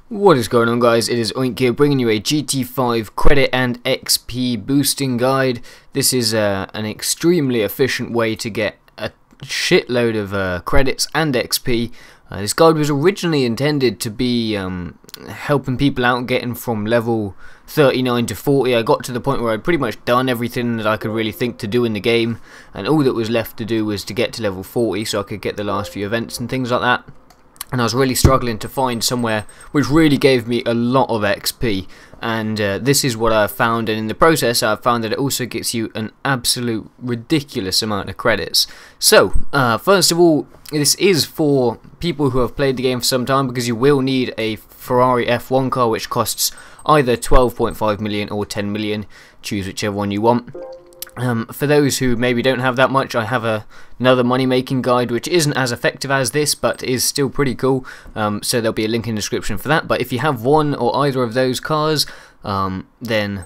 What is going on, guys? It is Oink here, bringing you a GT5 credit and XP boosting guide. This is an extremely efficient way to get a shitload of credits and XP. This guide was originally intended to be helping people out getting from level 39 to 40. I got to the point where I'd pretty much done everything that I could really think to do in the game, and all that was left to do was to get to level 40 so I could get the last few events and things like that. And I was really struggling to find somewhere which really gave me a lot of XP, and this is what I found, and in the process I found that it also gets you an absolute ridiculous amount of credits. So first of all, this is for people who have played the game for some time, because you will need a Ferrari F1 car which costs either 12.5 million or 10 million, choose whichever one you want. For those who maybe don't have that much, I have another money making guide which isn't as effective as this but is still pretty cool, so there'll be a link in the description for that. But if you have one or either of those cars, then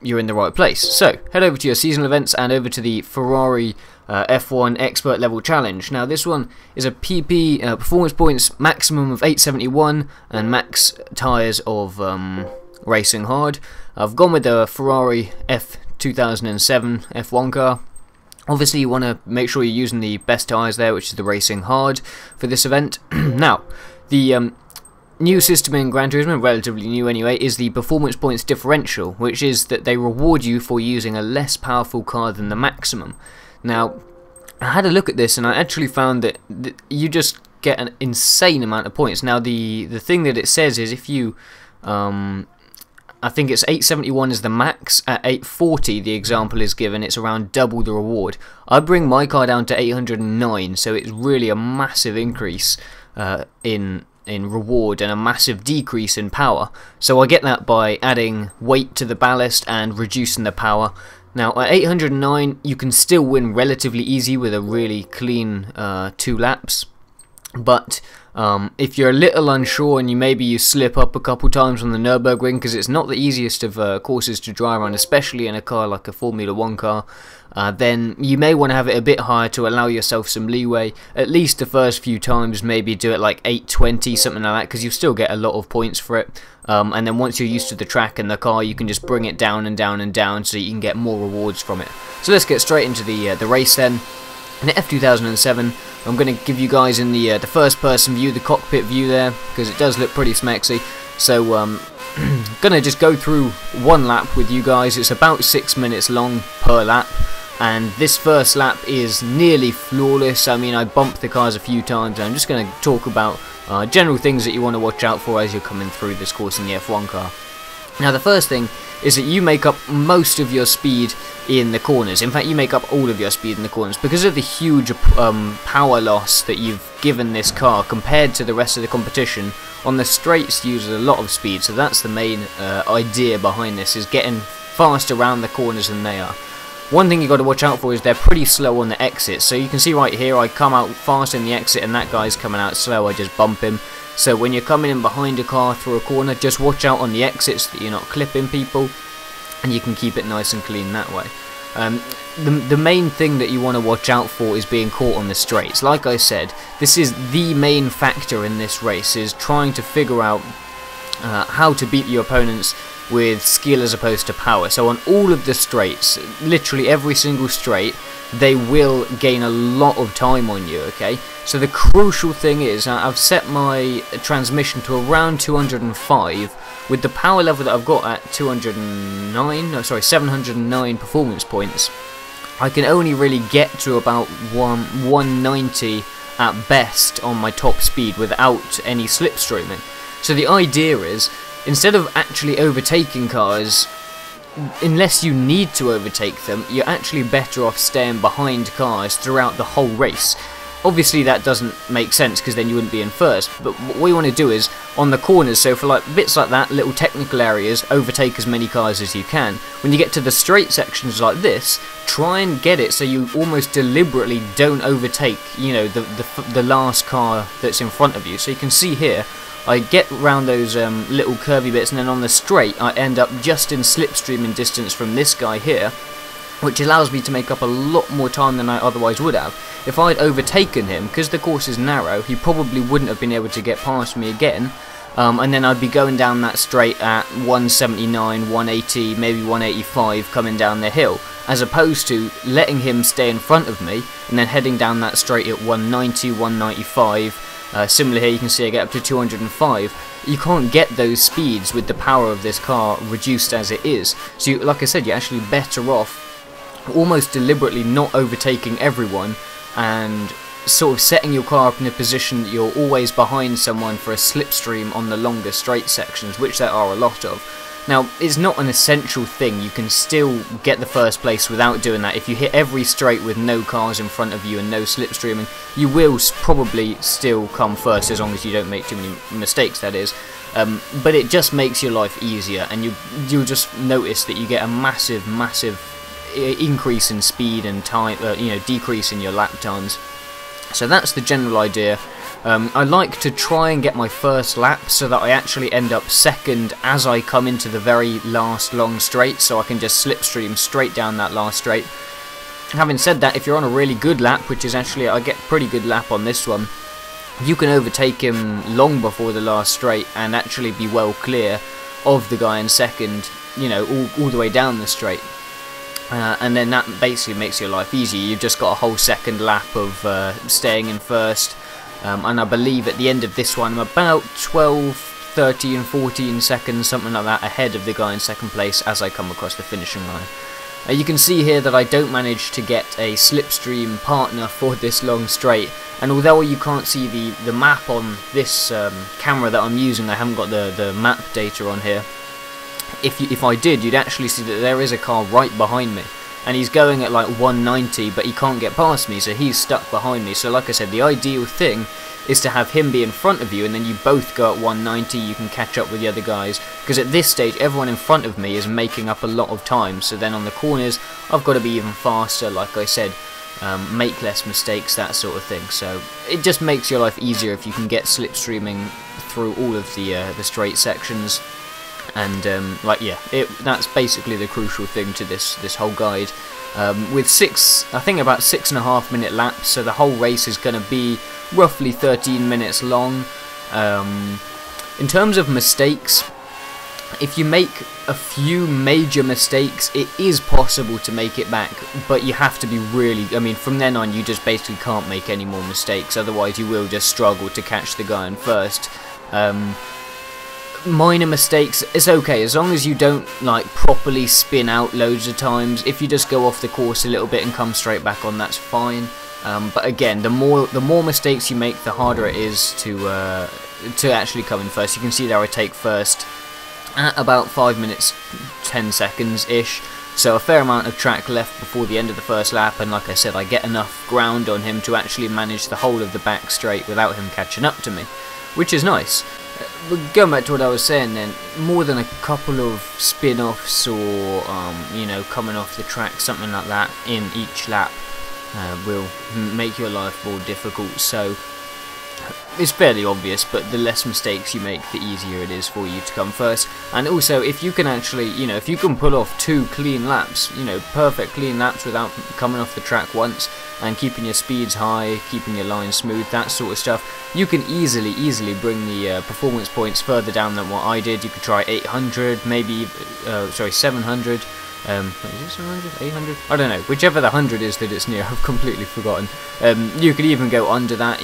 you're in the right place. So head over to your seasonal events and over to the Ferrari F1 Expert Level Challenge. Now this one is a PP performance points maximum of 871 and max tyres of racing hard. I've gone with the Ferrari 2007 F1 car. Obviously you want to make sure you're using the best tyres there, which is the racing hard for this event. Now the new system in Gran Turismo, relatively new anyway, is the performance points differential, which is that they reward you for using a less powerful car than the maximum. Now I had a look at this and I actually found that you just get an insane amount of points. Now the thing that it says is if you I think it's 871 is the max. At 840, the example is given, it's around double the reward. I bring my car down to 809, so it's really a massive increase in reward and a massive decrease in power. So I get that by adding weight to the ballast and reducing the power. Now at 809, you can still win relatively easy with a really clean 2 laps. But if you're a little unsure and you slip up a couple times on the Nürburgring, because it's not the easiest of courses to drive on, especially in a car like a Formula 1 car, then you may want to have it a bit higher to allow yourself some leeway. At least the first few times, maybe do it like 820, something like that, because you still get a lot of points for it. And then once you're used to the track and the car, you can just bring it down and down and down so you can get more rewards from it. So let's get straight into the race then. In the F2007, I'm going to give you guys in the first person view, the cockpit view there, because it does look pretty smexy. So going to just go through one lap with you guys. It's about 6 minutes long per lap, and this first lap is nearly flawless. I mean, I bumped the cars a few times, and I'm just going to talk about general things that you want to watch out for as you're coming through this course in the F1 car. Now the first thing is that you make up most of your speed in the corners. In fact, you make up all of your speed in the corners because of the huge power loss that you've given this car compared to the rest of the competition. On the straights, uses a lot of speed, so that's the main idea behind this, is getting fast around the corners than they are. One thing you've got to watch out for is they're pretty slow on the exits. So you can see right here, I come out fast in the exit and that guy's coming out slow, I just bump him. So when you're coming in behind a car through a corner, just watch out on the exits that you're not clipping people, and you can keep it nice and clean that way. The main thing that you want to watch out for is being caught on the straights. Like I said, this is the main factor in this race, is trying to figure out how to beat your opponents with skill as opposed to power. So on all of the straights, literally every single straight, they will gain a lot of time on you, okay? So the crucial thing is, I've set my transmission to around 205, with the power level that I've got at 709 performance points. I can only really get to about 190 at best on my top speed without any slipstreaming. So the idea is, instead of actually overtaking cars, unless you need to overtake them, you're actually better off staying behind cars throughout the whole race. Obviously that doesn't make sense because then you wouldn't be in first, but what you want to do is on the corners, so for like bits like that, little technical areas, overtake as many cars as you can. When you get to the straight sections like this, try and get it so you almost deliberately don't overtake, you know, the last car that's in front of you. So you can see here, I get around those little curvy bits, and then on the straight I end up just in slipstreaming distance from this guy here, which allows me to make up a lot more time than I otherwise would have. If I'd overtaken him, because the course is narrow, he probably wouldn't have been able to get past me again, and then I'd be going down that straight at 179, 180, maybe 185 coming down the hill, as opposed to letting him stay in front of me and then heading down that straight at 190, 195. Similar here, you can see I get up to 205. You can't get those speeds with the power of this car reduced as it is. So like I said, you're actually better off almost deliberately not overtaking everyone and sort of setting your car up in a position that you're always behind someone for a slipstream on the longer straight sections, which there are a lot of. Now, it's not an essential thing. You can still get the first place without doing that. If you hit every straight with no cars in front of you and no slipstreaming, you will probably still come first, as long as you don't make too many mistakes, that is. But it just makes your life easier, and you'll just notice that you get a massive increase in speed and time, decrease in your lap times. So that's the general idea. I like to try and get my first lap so that I actually end up second as I come into the very last long straight, so I can just slipstream straight down that last straight. Having said that, if you're on a really good lap, which is actually, I get a pretty good lap on this one, you can overtake him long before the last straight and actually be well clear of the guy in second, all the way down the straight. And then that basically makes your life easier. You've just got a whole second lap of staying in first. And I believe at the end of this one I'm about 12, 13, 14 seconds, something like that, ahead of the guy in second place as I come across the finishing line. You can see here that I don't manage to get a slipstream partner for this long straight, and although you can't see the map on this camera that I'm using, I haven't got the map data on here. If I did, you'd actually see that there is a car right behind me, and he's going at like 190, but he can't get past me, so he's stuck behind me. So like I said, the ideal thing is to have him be in front of you, and then you both go at 190, you can catch up with the other guys, because at this stage everyone in front of me is making up a lot of time. So then on the corners I've got to be even faster, like I said, make less mistakes, that sort of thing. So it just makes your life easier if you can get slipstreaming through all of the straight sections. And that's basically the crucial thing to this whole guide. With I think about 6.5 minute laps, so the whole race is going to be roughly 13 minutes long. In terms of mistakes, if you make a few major mistakes, it is possible to make it back, but you have to be really, from then on you just basically can't make any more mistakes, otherwise you will just struggle to catch the guy in first. Minor mistakes, it's okay, as long as you don't properly spin out loads of times. If you just go off the course a little bit and come straight back on, that's fine. But again, the more mistakes you make, the harder it is to actually come in first. You can see there I take first at about 5 minutes 10 seconds ish, so a fair amount of track left before the end of the first lap, and like I said, I get enough ground on him to actually manage the whole of the back straight without him catching up to me, which is nice. But going back to what I was saying then, more than a couple of spin-offs or, coming off the track, something like that, in each lap will make your life more difficult. So it's fairly obvious, but the less mistakes you make, the easier it is for you to come first. And also, if you can actually, if you can pull off 2 clean laps, perfect clean laps without coming off the track once, and keeping your speeds high, keeping your line smooth, that sort of stuff, you can easily bring the performance points further down than what I did. You could try 800, maybe, 700, is it 700, 800? I don't know, whichever the 100 is that it's near, I've completely forgotten. You could even go under that,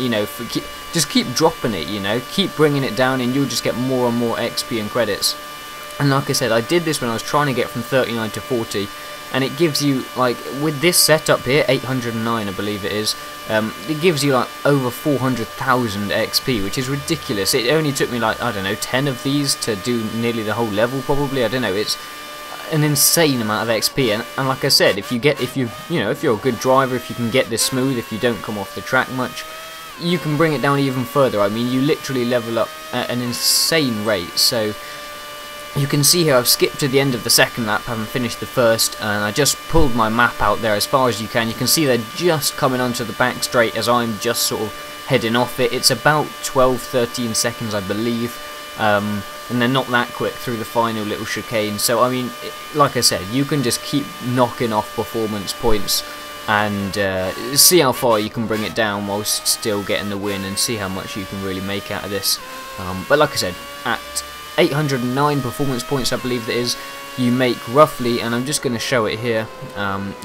just keep dropping it, keep bringing it down, and you'll just get more and more XP and credits. And like I said, I did this when I was trying to get from 39 to 40, and it gives you, with this setup here, 809 I believe it is, it gives you over 400,000 XP, which is ridiculous. It only took me I don't know, 10 of these to do nearly the whole level probably, I don't know, it's an insane amount of XP, and like I said, if you're a good driver, if you can get this smooth, if you don't come off the track much, you can bring it down even further. You literally level up at an insane rate. So you can see here I've skipped to the end of the second lap, having finished the first, and I just pulled my map out there as far as you can. You can see they're just coming onto the back straight as I'm just sort of heading off it. It's about 12-13 seconds I believe, and they're not that quick through the final little chicane. So like I said, you can just keep knocking off performance points and see how far you can bring it down whilst still getting the win, and see how much you can really make out of this. But like I said, at 809 performance points, I believe that is, you make roughly, and I'm just going to show it here,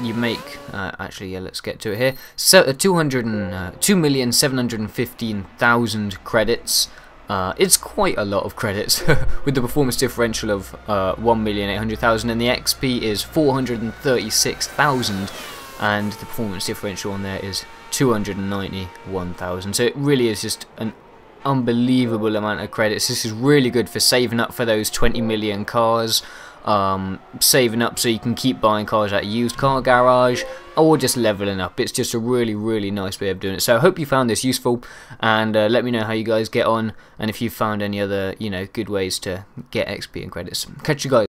you make, actually, yeah, let's get to it here, so 2,715,000 credits. It's quite a lot of credits, with the performance differential of 1,800,000, and the XP is 436,000, and the performance differential on there is 291,000, so it really is just an unbelievable amount of credits. This is really good for saving up for those 20 million cars, saving up so you can keep buying cars at a used car garage, or just leveling up. It's just a really nice way of doing it. So I hope you found this useful, and let me know how you guys get on, and if you found any other, you know, good ways to get XP and credits. Catch you guys.